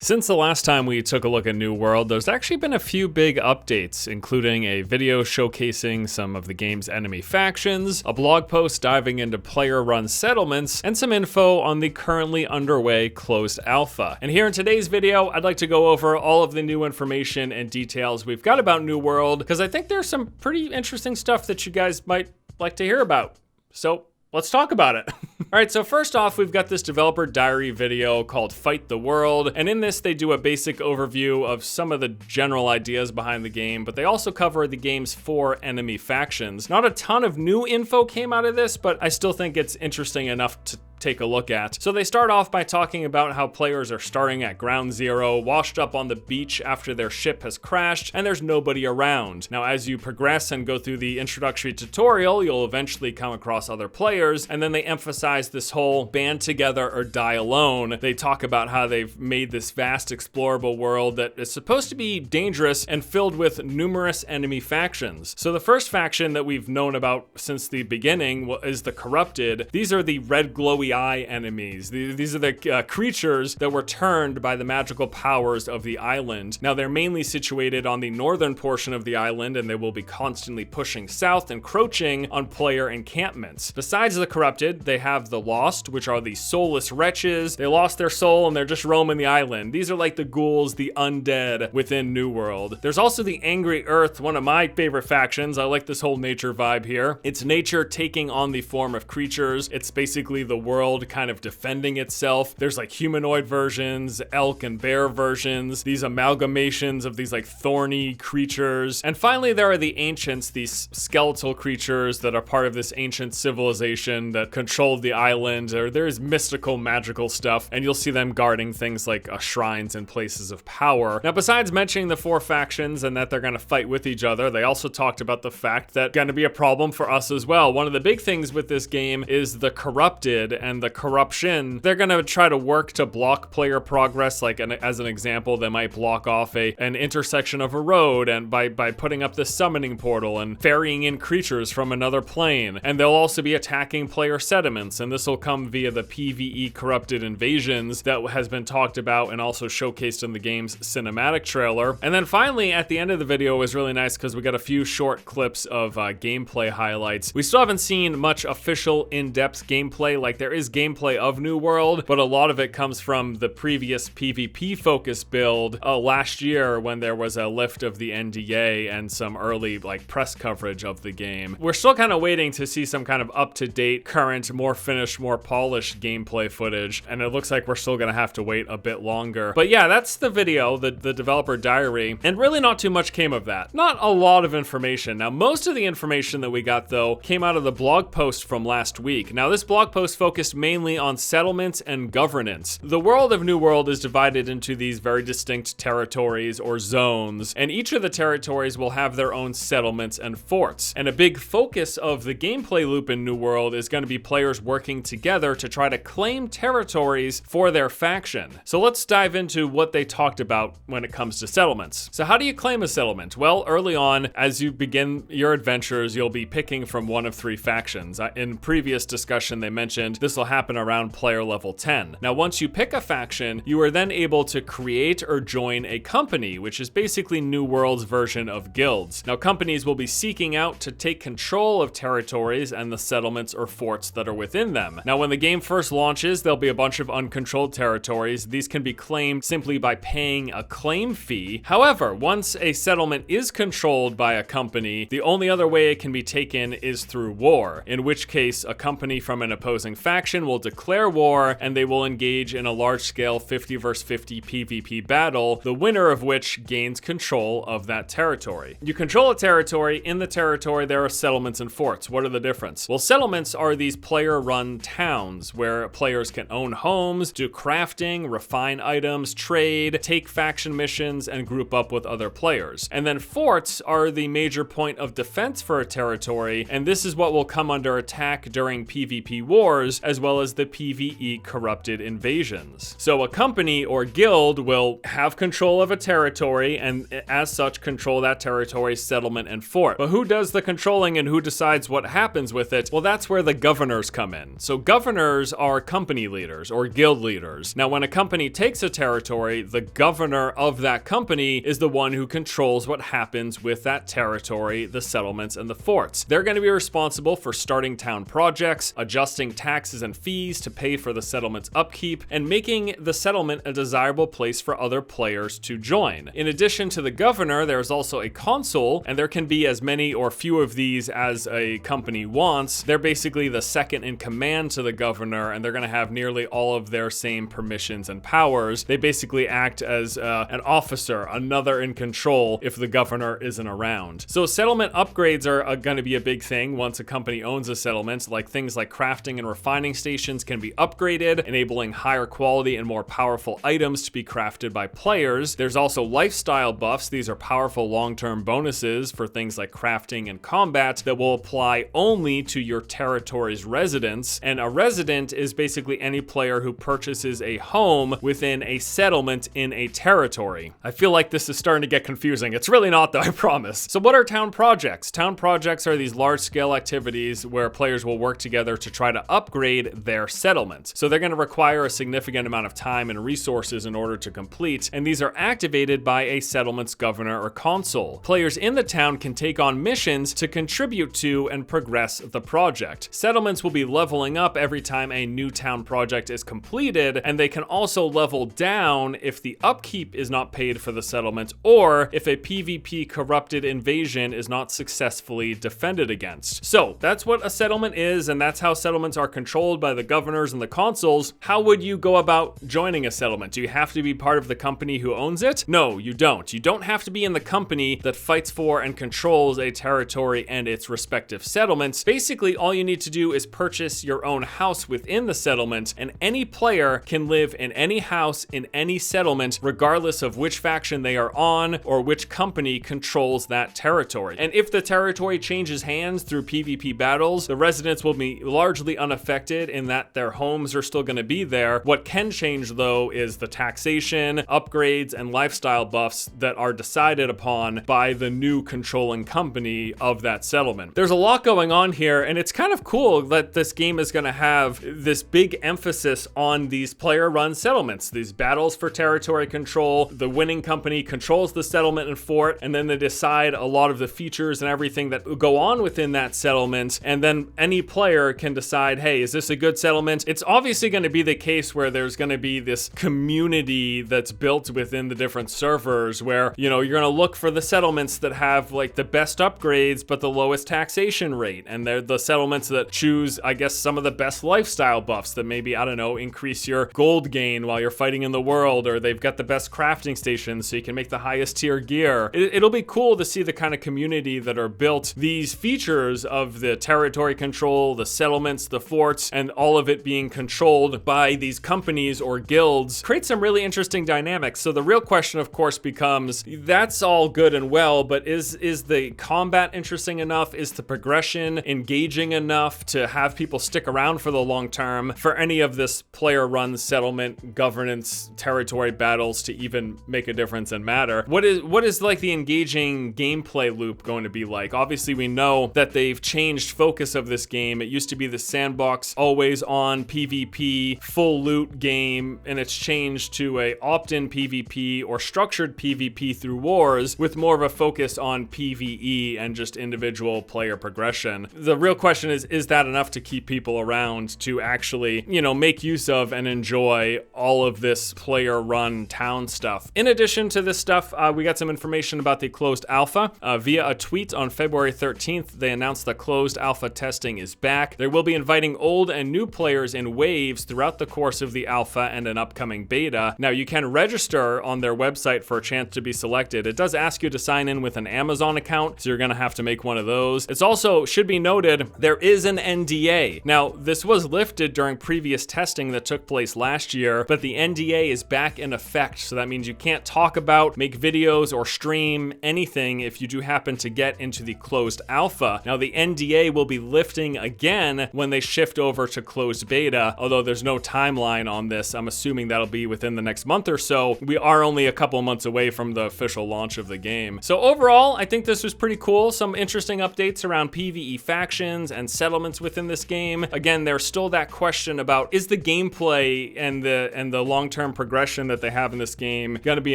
Since the last time we took a look at New World, there's actually been a few big updates, including a video showcasing some of the game's enemy factions, a blog post diving into player-run settlements, and some info on the currently underway closed alpha. And here in today's video, I'd like to go over all of the new information and details we've got about New World, because I think there's some pretty interesting stuff that you guys might like to hear about. So let's talk about it. All right, so first off, we've got this developer diary video called Fight the World, and in this they do a basic overview of some of the general ideas behind the game, but they also cover the game's 4 enemy factions. Not a ton of new info came out of this, but I still think it's interesting enough to take a look at. So they start off by talking about how players are starting at ground zero, washed up on the beach after their ship has crashed, and there's nobody around. Now, as you progress and go through the introductory tutorial, you'll eventually come across other players, and then they emphasize this whole band together or die alone. They talk about how they've made this vast explorable world that is supposed to be dangerous and filled with numerous enemy factions. So the first faction that we've known about since the beginning is the Corrupted. These are the red glowy eye enemies. These are the creatures that were turned by the magical powers of the island. Now, they're mainly situated on the northern portion of the island, and they will be constantly pushing south, encroaching on player encampments. Besides the Corrupted, they have the Lost, which are the soulless wretches. They lost their soul and they're just roaming the island. These are like the ghouls, the undead within New World. There's also the Angry Earth, one of my favorite factions. I like this whole nature vibe here. It's nature taking on the form of creatures. It's basically the world kind of defending itself. There's like humanoid versions, elk and bear versions, these amalgamations of these like thorny creatures. And finally, there are the ancients, these skeletal creatures that are part of this ancient civilization that controlled the island. There's mystical, magical stuff, and you'll see them guarding things like shrines and places of power. Now, besides mentioning the 4 factions and that they're going to fight with each other, they also talked about the fact that going to be a problem for us as well. One of the big things with this game is the Corrupted and the corruption. They're going to try to work to block player progress. Like as an example, they might block off an intersection of a road, and by putting up this summoning portal and ferrying in creatures from another plane. And they'll also be attacking player sediments, and this will come via the PvE Corrupted invasions that has been talked about and also showcased in the game's cinematic trailer. And then finally, at the end of the video was really nice because we got a few short clips of gameplay highlights. We still haven't seen much official in-depth gameplay. Like, there is gameplay of New World, but a lot of it comes from the previous PvP focused build last year when there was a lift of the NDA and some early press coverage of the game. We're still kind of waiting to see some kind of up-to-date, current, more finished, more polished gameplay footage, and it looks like we're still gonna have to wait a bit longer. But yeah, that's the video, the developer diary, and really not too much came of that. Not a lot of information. Now, most of the information that we got, though, came out of the blog post from last week. Now, this blog post focused mainly on settlements and governance. The world of New World is divided into these very distinct territories or zones, and each of the territories will have their own settlements and forts. And a big focus of the gameplay loop in New World is going to be players working together to try to claim territories for their faction. So let's dive into what they talked about when it comes to settlements. So how do you claim a settlement? Well, early on, as you begin your adventures, you'll be picking from one of 3 factions. In previous discussion, they mentioned this will happen around player level 10. Now, once you pick a faction, you are then able to create or join a company, which is basically New World's version of guilds. Now, companies will be seeking out to take control of territories and the settlements or forts that are within them. Now, when the game first launches, there'll be a bunch of uncontrolled territories. These can be claimed simply by paying a claim fee. However, once a settlement is controlled by a company, the only other way it can be taken is through war, in which case a company from an opposing faction will declare war, and they will engage in a large-scale 50 versus 50 PvP battle, the winner of which gains control of that territory. You control a territory. In the territory, there are settlements and forts. What are the difference? Well, settlements are these player-run towns where players can own homes, do crafting, refine items, trade, take faction missions, and group up with other players. And then forts are the major point of defense for a territory, and this is what will come under attack during PvP wars, as well as the PvE corrupted invasions. So a company or guild will have control of a territory and as such control that territory's settlement and fort. But who does the controlling and who decides what happens with it? Well, that's where the governors come in. So governors are company leaders or guild leaders. Now, when a company takes a territory, the governor of that company is the one who controls what happens with that territory, the settlements, and the forts. They're going to be responsible for starting town projects, adjusting taxes and fees to pay for the settlement's upkeep, and making the settlement a desirable place for other players to join. In addition to the governor, there's also a consul, and there can be as many or few of these as a company wants. They're basically the second in command to the governor, and they're going to have nearly all of their same permissions and powers. They basically act as an officer, another in control if the governor isn't around. So settlement upgrades are going to be a big thing once a company owns a settlement, like things like crafting and refining stations can be upgraded, enabling higher quality and more powerful items to be crafted by players. There's also lifestyle buffs. These are powerful long-term bonuses for things like crafting and combat that will apply only to your territory's residents. And a resident is basically any player who purchases a home within a settlement in a territory. I feel like this is starting to get confusing. It's really not though, I promise. So what are town projects? Town projects are these large-scale activities where players will work together to try to upgrade their settlement. So they're going to require a significant amount of time and resources in order to complete, and these are activated by a settlement's governor or consul. Players in the town can take on missions to contribute to and progress the project. Settlements will be leveling up every time a new town project is completed, and they can also level down if the upkeep is not paid for the settlement or if a PvP corrupted invasion is not successfully defended against. So that's what a settlement is, and that's how settlements are controlled by the governors and the consuls. How would you go about joining a settlement? Do you have to be part of the company who owns it? No, you don't. You don't have to be in the company that fights for and controls a territory and its respective settlements. Basically, all you need to do is purchase your own house within the settlement, and any player can live in any house in any settlement, regardless of which faction they are on or which company controls that territory. And if the territory changes hands through PvP battles, the residents will be largely unaffected in that their homes are still going to be there. What can change though is the taxation, upgrades, and lifestyle buffs that are decided upon by the new controlling company of that settlement. There's a lot going on here, and it's kind of cool that this game is going to have this big emphasis on these player-run settlements, these battles for territory control. The winning company controls the settlement and fort, and then they decide a lot of the features and everything that go on within that settlement, and then any player can decide, hey, is this a good settlement? It's obviously going to be the case where there's going to be this community that's built within the different servers where, you know, you're going to look for the settlements that have like the best upgrades but the lowest taxation rate, and they're the settlements that choose, I guess, some of the best lifestyle buffs that maybe, I don't know, increase your gold gain while you're fighting in the world, or they've got the best crafting stations so you can make the highest tier gear. It'll be cool to see the kind of community that are built these features of the territory control, the settlements, the forts, and all of it being controlled by these companies or guilds. Create some really interesting dynamics. So the real question, of course, becomes, that's all good and well, but is the combat interesting enough? Is the progression engaging enough to have people stick around for the long term for any of this player-run settlement, governance, territory battles to even make a difference and matter? What is like the engaging gameplay loop going to be like? Obviously, we know that they've changed focus of this game. It used to be the sandbox, always on PvP, full loot game, and it's changed to a opt-in PvP or structured PvP through wars with more of a focus on PvE and just individual player progression. The real question is that enough to keep people around to actually, you know, make use of and enjoy all of this player-run town stuff? In addition to this stuff, we got some information about the closed alpha. Via a tweet on February 13th, they announced that closed alpha testing is back. They will be inviting old and new players in waves throughout the course of the alpha and an upcoming beta. Now, you can register on their website for a chance to be selected. It does ask you to sign in with an Amazon account, so you're going to have to make one of those. It's also, should be noted, there is an NDA. Now, this was lifted during previous testing that took place last year, but the NDA is back in effect, so that means you can't talk about, make videos, or stream anything if you do happen to get into the closed alpha. Now, the NDA will be lifting again when they shift over over to closed beta, although there's no timeline on this. I'm assuming that'll be within the next month or so. We are only a couple months away from the official launch of the game. So overall, I think this was pretty cool. Some interesting updates around PvE factions and settlements within this game. Again, there's still that question about, is the gameplay and the long-term progression that they have in this game gonna be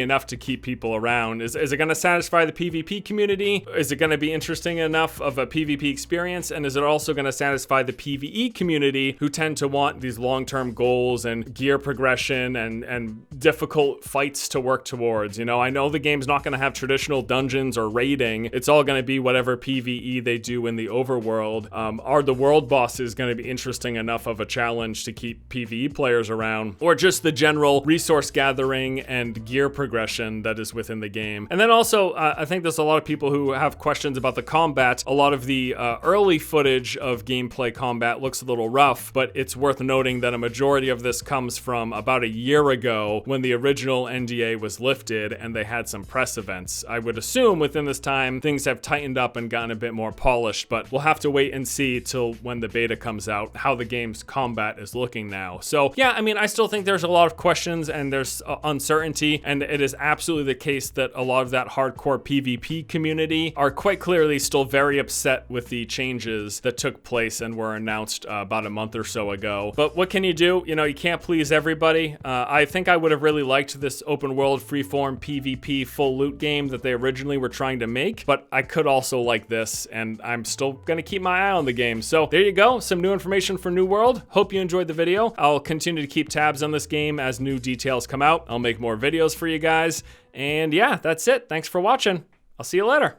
enough to keep people around? Is it gonna satisfy the PvP community? Is it gonna be interesting enough of a PvP experience? And is it also gonna satisfy the PvE community, who tend to want these long-term goals and gear progression and difficult fights to work towards? You know, I know the game's not gonna have traditional dungeons or raiding. It's all gonna be whatever PvE they do in the overworld. Are the world bosses gonna be interesting enough of a challenge to keep PvE players around? Or just the general resource gathering and gear progression that is within the game? And then also, I think there's a lot of people who have questions about the combat. A lot of the early footage of gameplay combat looks a little rough, but it's worth noting that a majority of this comes from about a year ago when the original NDA was lifted and they had some press events. I would assume within this time things have tightened up and gotten a bit more polished, but we'll have to wait and see till when the beta comes out how the game's combat is looking now. So yeah, I mean, I still think there's a lot of questions and there's uncertainty, and it is absolutely the case that a lot of that hardcore PvP community are quite clearly still very upset with the changes that took place and were announced about a month or so ago. But what can you do? You know, you can't please everybody. I think I would have really liked this open world freeform PvP full loot game that they originally were trying to make, but I could also like this, and I'm still gonna keep my eye on the game. So there you go, some new information for New World. Hope you enjoyed the video. I'll continue to keep tabs on this game as new details come out. I'll make more videos for you guys. And yeah, that's it. Thanks for watching. I'll see you later.